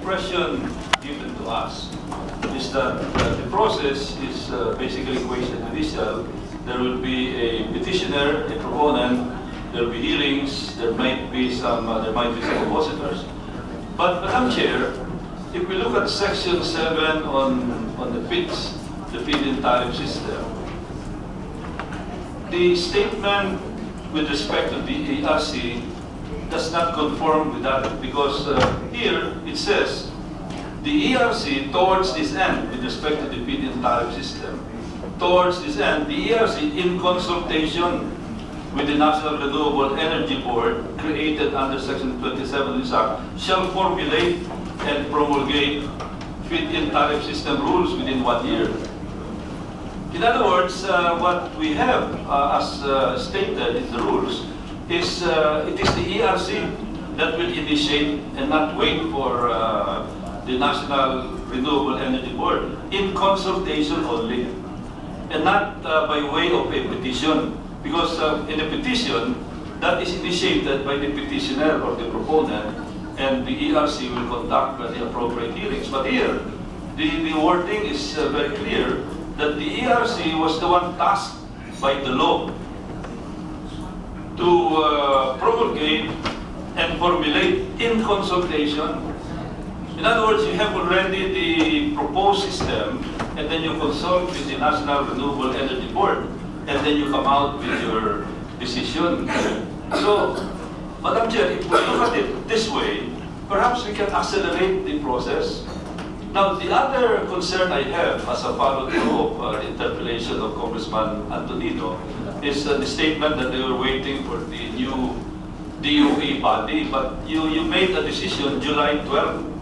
impression given to us is that the process is basically quasi-judicial. There will be a petitioner, a proponent, there will be hearings, there might be some oppositors. But Madam Chair, if we look at Section 7 on the FITS, the feed-in tariff system, the statement with respect to the ERC does not conform with that, because here it says the ERC towards this end, with respect to the feed-in tariff system, towards this end, the ERC in consultation with the National Renewable Energy Board created under Section 27 of this Act shall formulate and promulgate feed-in tariff system rules within 1 year. In other words, what we have as stated in the rules is it is the ERC that will initiate and not wait for the National Renewable Energy Board, in consultation only, and not by way of a petition, because in a petition that is initiated by the petitioner or the proponent, and the ERC will conduct the appropriate hearings. But here, the wording is very clear that the ERC was the one tasked by the law to promulgate and formulate in consultation. In other words, you have already the proposed system, and then you consult with the National Renewable Energy Board, and then you come out with your decision. So, Madam Chair, if we look at it this way, perhaps we can accelerate the process. Now, the other concern I have as a follow-through of the interpellation of Congressman Antonino is the statement that they were waiting for the new DOE body, but you made a decision July 12.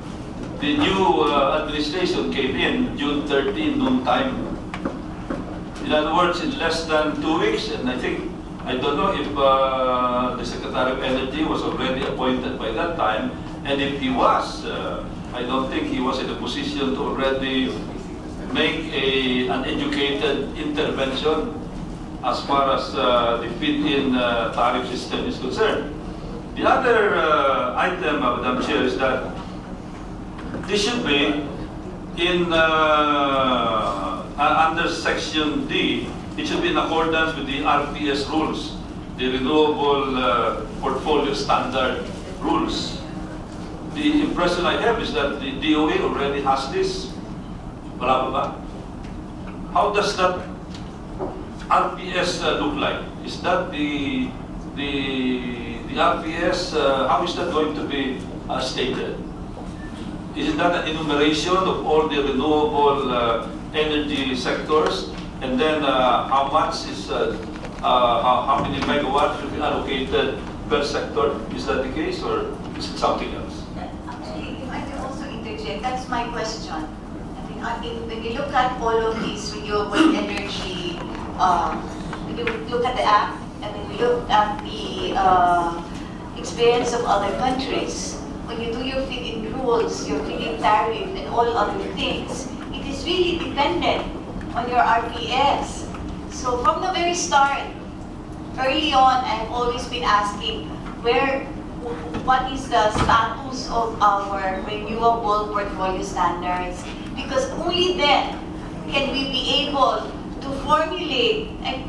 The new administration came in June 13, noon time. In other words, in less than 2 weeks, and I don't know if the Secretary of Energy was already appointed by that time, and if he was, I don't think he was in a position to already make an educated intervention as far as the feed-in tariff system is concerned. The other item, Madam Chair, is that this should be in under Section D. It should be in accordance with the RPS rules, the Renewable Portfolio Standard rules. The impression I have is that the DOE already has this. Wala pa ba? How does that RPS look like? Is that the RPS? How is that going to be stated? Is that an enumeration of all the renewable energy sectors, and then how much is how many megawatts will be allocated per sector? Is that the case, or is it something else? Actually, if I can also interject, that's my question. I mean, when you look at all of these renewable energy, when you look at the act, and when you look at the experience of other countries, when you do your feed-in rules, your feed-in tariff, and all other things, it is really dependent on your RPS. So from the very start, early on, I've always been asking what is the status of our renewable portfolio standards, because only then can we be able to formulate and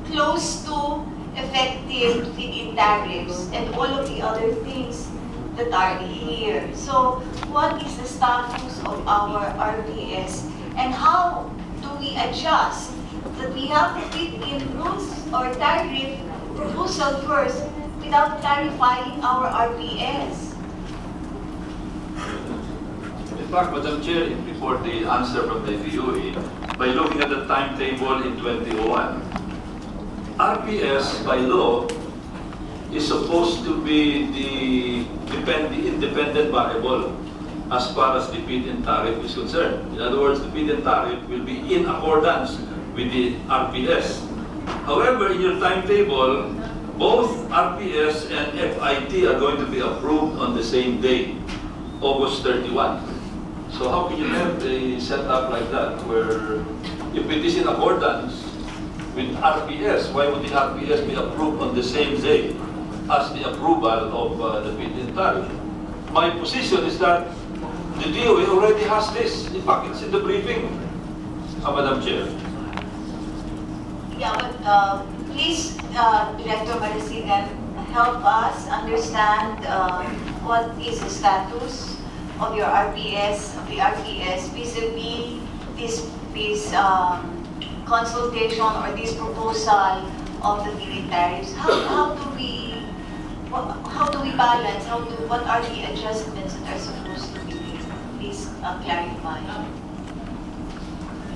close to effective feed-in tariffs and all of the other things that are here. So what is the status of our RPS, and how do we adjust that we have to feed-in rules or tariff proposal first without clarifying our RPS? In fact, Madam Chair, before the answer from the DOE, by looking at the timetable in 2001, RPS by law is supposed to be the independent variable as far as the feed-in tariff is concerned. In other words, the feed-in tariff will be in accordance with the RPS. However, in your timetable, both RPS and FIT are going to be approved on the same day, August 31. So how can you have a setup like that, where if it is in accordance with RPS, why would the RPS be approved on the same day as the approval of the feed-in tariff? My position is that The DOE already has this. In fact, it's in the briefing, Madam Chair. Yeah, but please, Director Marasigan, help us understand what is the status of your RPS, of the RPS, vis-a-vis this consultation or this proposal of the feed-in tariffs. How do we balance? What are the adjustments that are supposed to be made? Please clarify.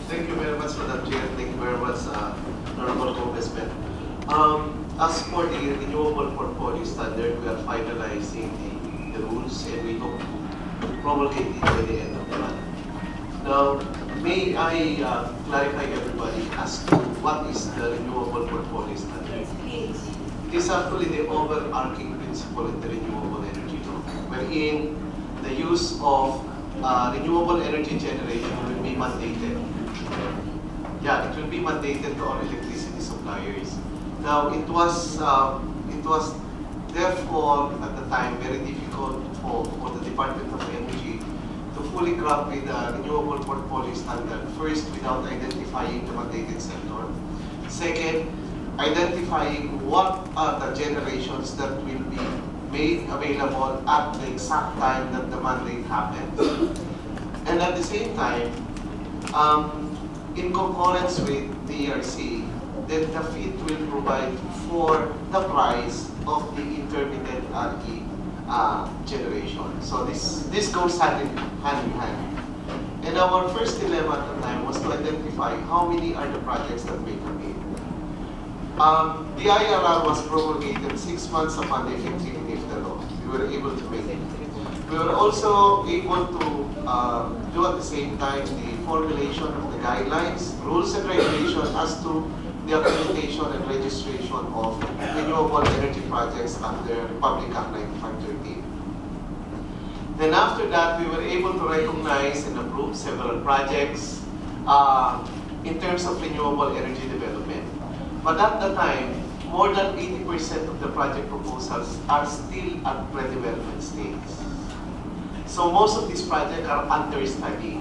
Thank you very much, Madam Chair. Thank you very much, Honorable Congressman. As for the renewable portfolio standard, we are finalizing the rules and we hope to promulgate it by the end of the month. Now, may I clarify everybody as to what is the renewable portfolio standard? Yes, please. It is actually the overarching principle in the renewable energy law, wherein the use of renewable energy generation will be mandated. Yeah, it will be mandated to our electricity suppliers. Now, it was therefore at the time very difficult for the Department of Energy to fully grab with the renewable portfolio standard. First, without identifying the mandated sector. Second, identifying what are the generations that will be made available at the exact time that the mandate happens. And at the same time, in concurrence with the ERC, that the FIT will provide for the price of the intermittent RE generation. So this goes hand in hand. And our first dilemma at the time was to identify how many are the projects that may come in. The IRR was promulgated 6 months upon the effectivity of the law. We were able to make it. We were also able to do at the same time the formulation of the guidelines, rules and regulations as to the accreditation and registration of renewable energy projects under Republic Act 9513. Then after that, we were able to recognize and approve several projects in terms of renewable energy development. But at the time, more than 80% of the project proposals are still at pre-development stage. So most of these projects are under study,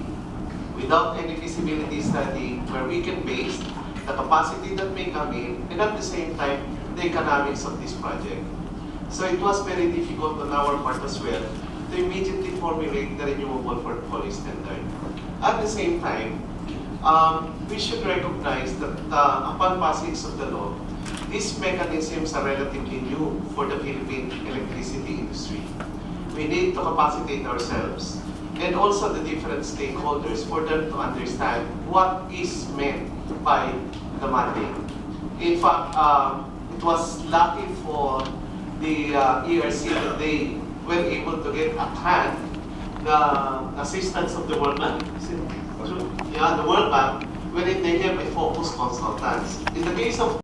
without any feasibility study where we can base the capacity that may come in and at the same time the economics of this project. So it was very difficult on our part as well to immediately formulate the renewable portfolio standard. At the same time, we should recognize that upon passage of the law, these mechanisms are relatively new for the Philippine electricity industry. We need to capacitate ourselves and also the different stakeholders for them to understand what is meant by the mandate. In fact, it was lucky for the ERC that they were able to get at hand the assistance of the World Bank. Yeah, the World Bank, wherein they have a focused consultants. In the case of